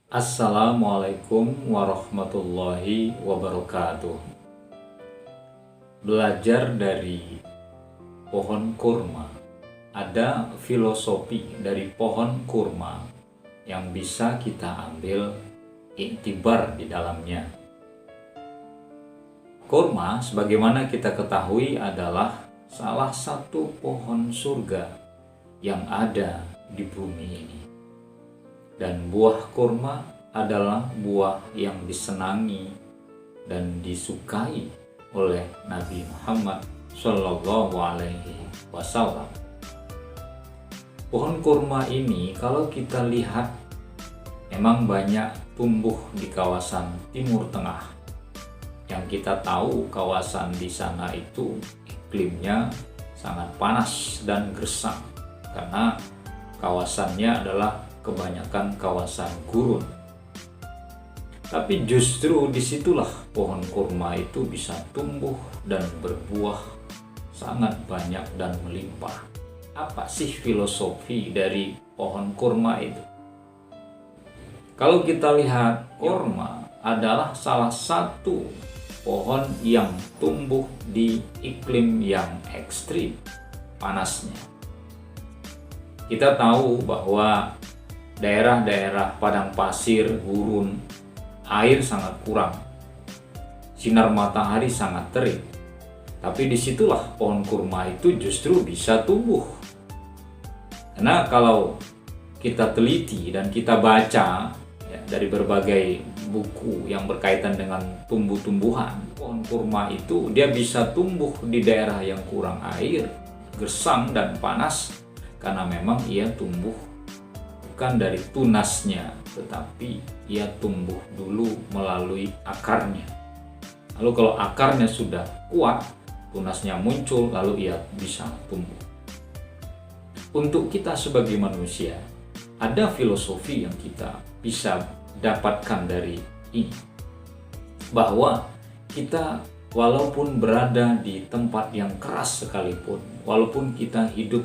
Assalamualaikum warahmatullahi wabarakatuh. Belajar dari pohon kurma. Ada filosofi dari pohon kurma yang bisa kita ambil iktibar di dalamnya. Kurma, sebagaimana kita ketahui, adalah salah satu pohon surga yang ada di bumi ini. Dan buah kurma adalah buah yang disenangi dan disukai oleh Nabi Muhammad Shallallahu Alaihi Wasallam. Pohon kurma ini kalau kita lihat memang banyak tumbuh di kawasan Timur Tengah. Yang kita tahu kawasan di sana itu iklimnya sangat panas dan gersang karena kawasannya adalah kebanyakan kawasan gurun. Tapi justru disitulah pohon kurma itu bisa tumbuh dan berbuah sangat banyak dan melimpah. Apa sih filosofi dari pohon kurma itu? Kalau kita lihat, kurma adalah salah satu pohon yang tumbuh di iklim yang ekstrim panasnya. Kita tahu bahwa daerah-daerah padang pasir, gurun, air sangat kurang, sinar matahari sangat terik. Tapi disitulah pohon kurma itu justru bisa tumbuh. Karena kalau kita teliti dan kita baca ya, dari berbagai buku yang berkaitan dengan tumbuh-tumbuhan, pohon kurma itu dia bisa tumbuh di daerah yang kurang air, gersang dan panas, karena memang ia tumbuh bukan dari tunasnya, tetapi ia tumbuh dulu melalui akarnya. Lalu kalau akarnya sudah kuat, tunasnya muncul, lalu ia bisa tumbuh. Untuk kita sebagai manusia, ada filosofi yang kita bisa dapatkan dari ini. Bahwa kita walaupun berada di tempat yang keras sekalipun, walaupun kita hidup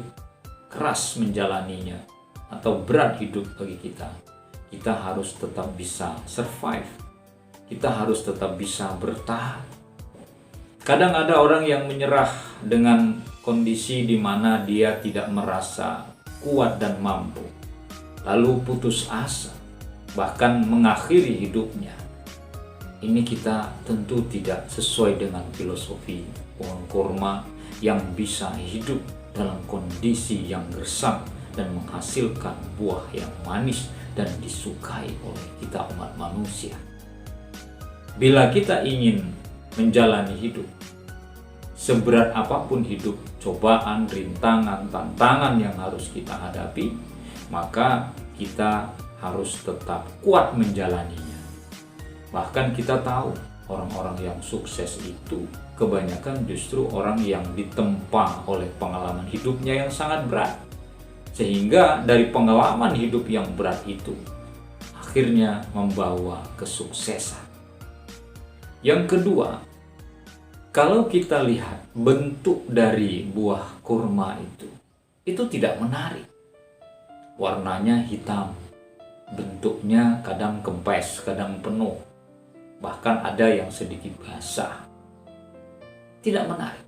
keras menjalaninya, atau berat hidup bagi kita harus tetap bisa survive. Kita harus tetap bisa bertahan. Kadang ada orang yang menyerah dengan kondisi di mana dia tidak merasa kuat dan mampu, lalu putus asa, bahkan mengakhiri hidupnya. Ini kita tentu tidak sesuai dengan filosofi pohon kurma yang bisa hidup dalam kondisi yang gersang dan menghasilkan buah yang manis dan disukai oleh kita umat manusia. Bila kita ingin menjalani hidup, seberat apapun hidup, cobaan, rintangan, tantangan yang harus kita hadapi, maka kita harus tetap kuat menjalaninya. Bahkan kita tahu orang-orang yang sukses itu kebanyakan justru orang yang ditempa oleh pengalaman hidupnya yang sangat berat. Sehingga dari pengalaman hidup yang berat itu akhirnya membawa kesuksesan. Yang kedua, kalau kita lihat bentuk dari buah kurma itu tidak menarik. Warnanya hitam, bentuknya kadang kempes, kadang penuh, bahkan ada yang sedikit basah. Tidak menarik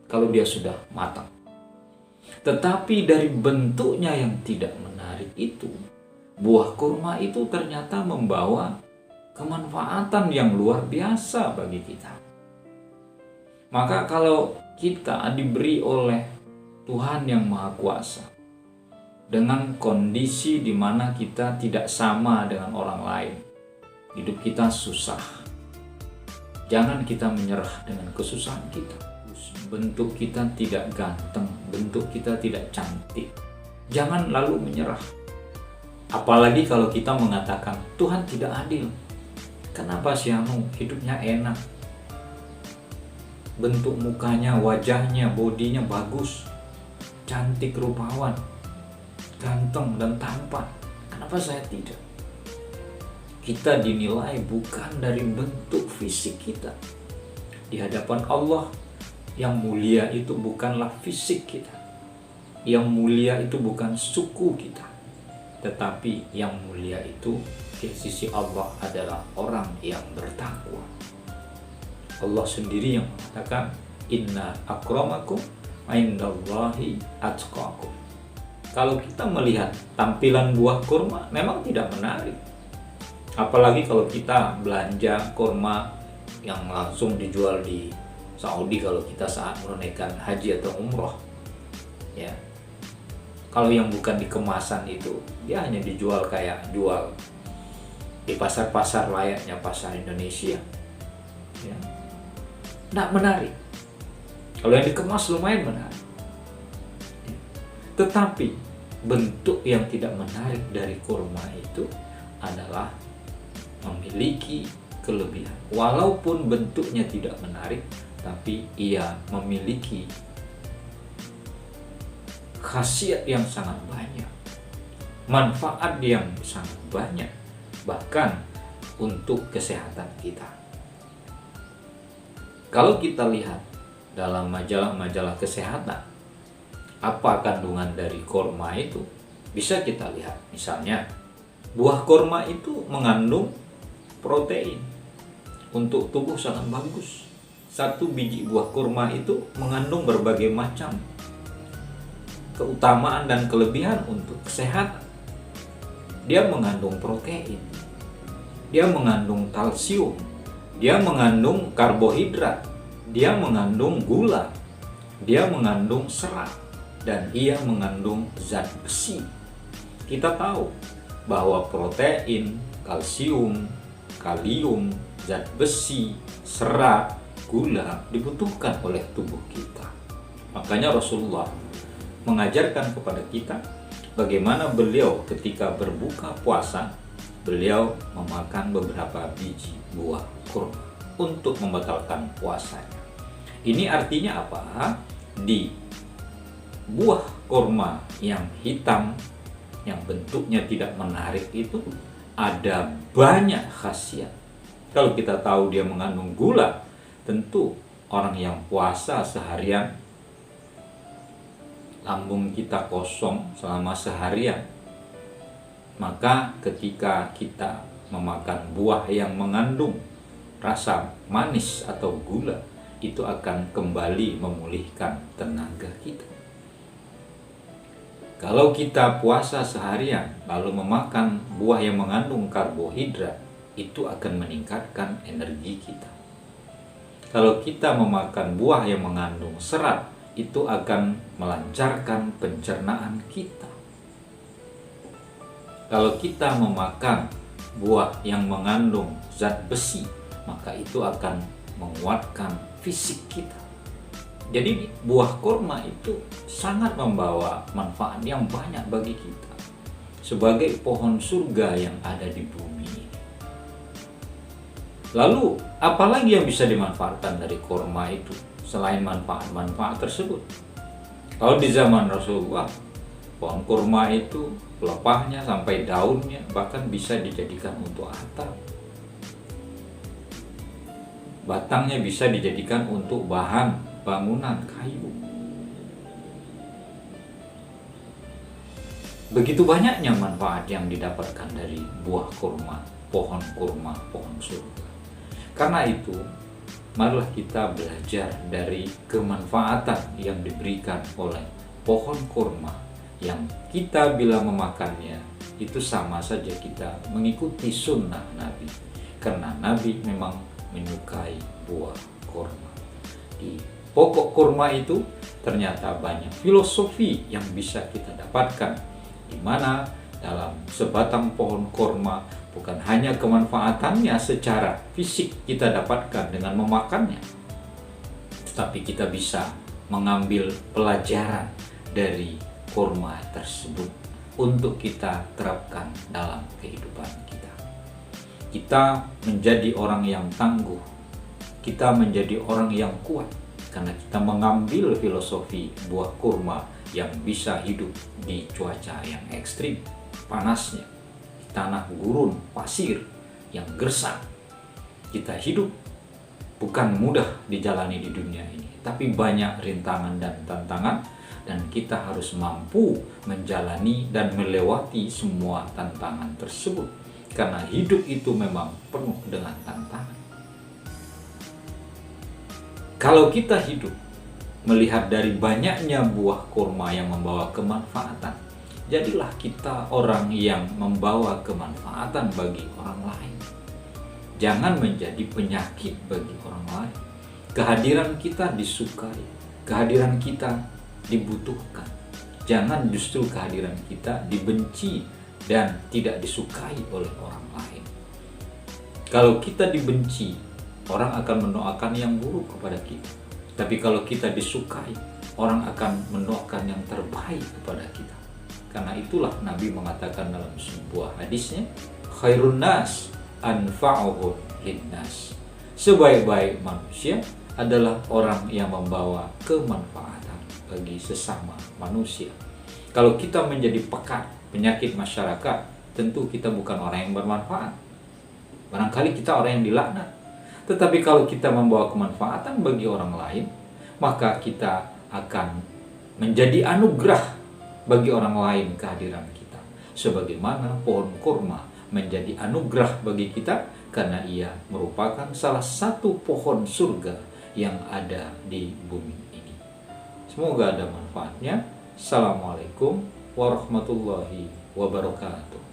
kalau dia sudah matang. Tetapi dari bentuknya yang tidak menarik itu, buah kurma itu ternyata membawa kemanfaatan yang luar biasa bagi kita. Maka kalau kita diberi oleh Tuhan yang Maha Kuasa dengan kondisi di mana kita tidak sama dengan orang lain, hidup kita susah, jangan kita menyerah dengan kesusahan kita. Bentuk kita tidak ganteng, bentuk kita tidak cantik, jangan lalu menyerah. Apalagi kalau kita mengatakan Tuhan tidak adil. Kenapa sih hidupnya enak, bentuk mukanya, wajahnya, bodinya bagus, cantik, rupawan, ganteng dan tampan, kenapa saya tidak? Kita dinilai bukan dari bentuk fisik kita. Di hadapan Allah, yang mulia itu bukanlah fisik kita. Yang mulia itu bukan suku kita. Tetapi yang mulia itu di sisi Allah adalah orang yang bertakwa. Allah sendiri yang mengatakan, inna akramakum indallahi atqakum. Kalau kita melihat tampilan buah kurma memang tidak menarik. Apalagi kalau kita belanja kurma yang langsung dijual di Saudi kalau kita saat menunaikan haji atau umroh. Ya. Kalau yang bukan di kemasan itu, dia hanya dijual kayak jual di pasar-pasar layaknya pasar Indonesia. Ya. Nggak menarik. Kalau yang dikemas lumayan menarik. Ya. Tetapi bentuk yang tidak menarik dari kurma itu adalah memiliki kelebihan. Walaupun bentuknya tidak menarik, tapi ia memiliki khasiat yang sangat banyak, manfaat yang sangat banyak, bahkan untuk kesehatan kita. Kalau kita lihat dalam majalah-majalah kesehatan, apa kandungan dari kurma itu, bisa kita lihat. Misalnya, buah kurma itu mengandung protein, untuk tubuh sangat bagus. Satu biji buah kurma itu mengandung berbagai macam keutamaan dan kelebihan untuk kesehatan. Dia mengandung protein, dia mengandung kalsium, dia mengandung karbohidrat, dia mengandung gula, dia mengandung serat, dan ia mengandung zat besi. Kita tahu bahwa protein, kalsium, kalium, zat besi, serat, gula dibutuhkan oleh tubuh kita. Makanya Rasulullah mengajarkan kepada kita bagaimana beliau ketika berbuka puasa, beliau memakan beberapa biji buah kurma untuk membatalkan puasanya. Ini artinya apa? Di buah kurma yang hitam, yang bentuknya tidak menarik itu ada banyak khasiat. Kalau kita tahu dia mengandung gula, tentu orang yang puasa seharian, lambung kita kosong selama seharian, maka ketika kita memakan buah yang mengandung rasa manis atau gula, itu akan kembali memulihkan tenaga kita. Kalau kita puasa seharian lalu memakan buah yang mengandung karbohidrat, itu akan meningkatkan energi kita. Kalau kita memakan buah yang mengandung serat, itu akan melancarkan pencernaan kita. Kalau kita memakan buah yang mengandung zat besi, maka itu akan menguatkan fisik kita. Jadi buah kurma itu sangat membawa manfaat yang banyak bagi kita sebagai pohon surga yang ada di bumi ini. Lalu apalagi yang bisa dimanfaatkan dari kurma itu selain manfaat-manfaat tersebut? Kalau di zaman Rasulullah, pohon kurma itu pelepahnya sampai daunnya bahkan bisa dijadikan untuk atap. Batangnya bisa dijadikan untuk bahan bangunan kayu. Begitu banyaknya manfaat yang didapatkan dari buah kurma, pohon surga. Karena itu, marilah kita belajar dari kemanfaatan yang diberikan oleh pohon kurma, yang kita bila memakannya itu sama saja kita mengikuti sunnah Nabi, karena Nabi memang menyukai buah kurma. Di pokok kurma itu ternyata banyak filosofi yang bisa kita dapatkan, di mana dalam sebatang pohon kurma bukan hanya kemanfaatannya secara fisik kita dapatkan dengan memakannya, tetapi kita bisa mengambil pelajaran dari kurma tersebut untuk kita terapkan dalam kehidupan kita. Kita menjadi orang yang tangguh, kita menjadi orang yang kuat, karena kita mengambil filosofi buah kurma yang bisa hidup di cuaca yang ekstrim, panasnya, di tanah gurun, pasir yang gersang. Kita hidup bukan mudah dijalani di dunia ini, tapi banyak rintangan dan tantangan, dan kita harus mampu menjalani dan melewati semua tantangan tersebut. karena hidup itu memang penuh dengan tantangan. Kalau kita hidup melihat dari banyaknya buah kurma yang membawa kemanfaatan, jadilah kita orang yang membawa kemanfaatan bagi orang lain. Jangan menjadi penyakit bagi orang lain. Kehadiran kita disukai, kehadiran kita dibutuhkan. Jangan justru kehadiran kita dibenci dan tidak disukai oleh orang lain. Kalau kita dibenci, orang akan mendoakan yang buruk kepada kita. Tapi kalau kita disukai, orang akan mendoakan yang terbaik kepada kita. Karena itulah Nabi mengatakan dalam sebuah hadisnya, khairun nas anfa'uhum linnas. Sebaik-baik manusia adalah orang yang membawa kemanfaatan bagi sesama manusia. Kalau kita menjadi penyakit masyarakat, tentu kita bukan orang yang bermanfaat. Barangkali kita orang yang dilaknat. Tetapi kalau kita membawa kemanfaatan bagi orang lain, maka kita akan menjadi anugerah bagi orang lain kehadiran kita. Sebagaimana pohon kurma menjadi anugerah bagi kita karena ia merupakan salah satu pohon surga yang ada di bumi ini. Semoga ada manfaatnya. Assalamualaikum warahmatullahi wabarakatuh.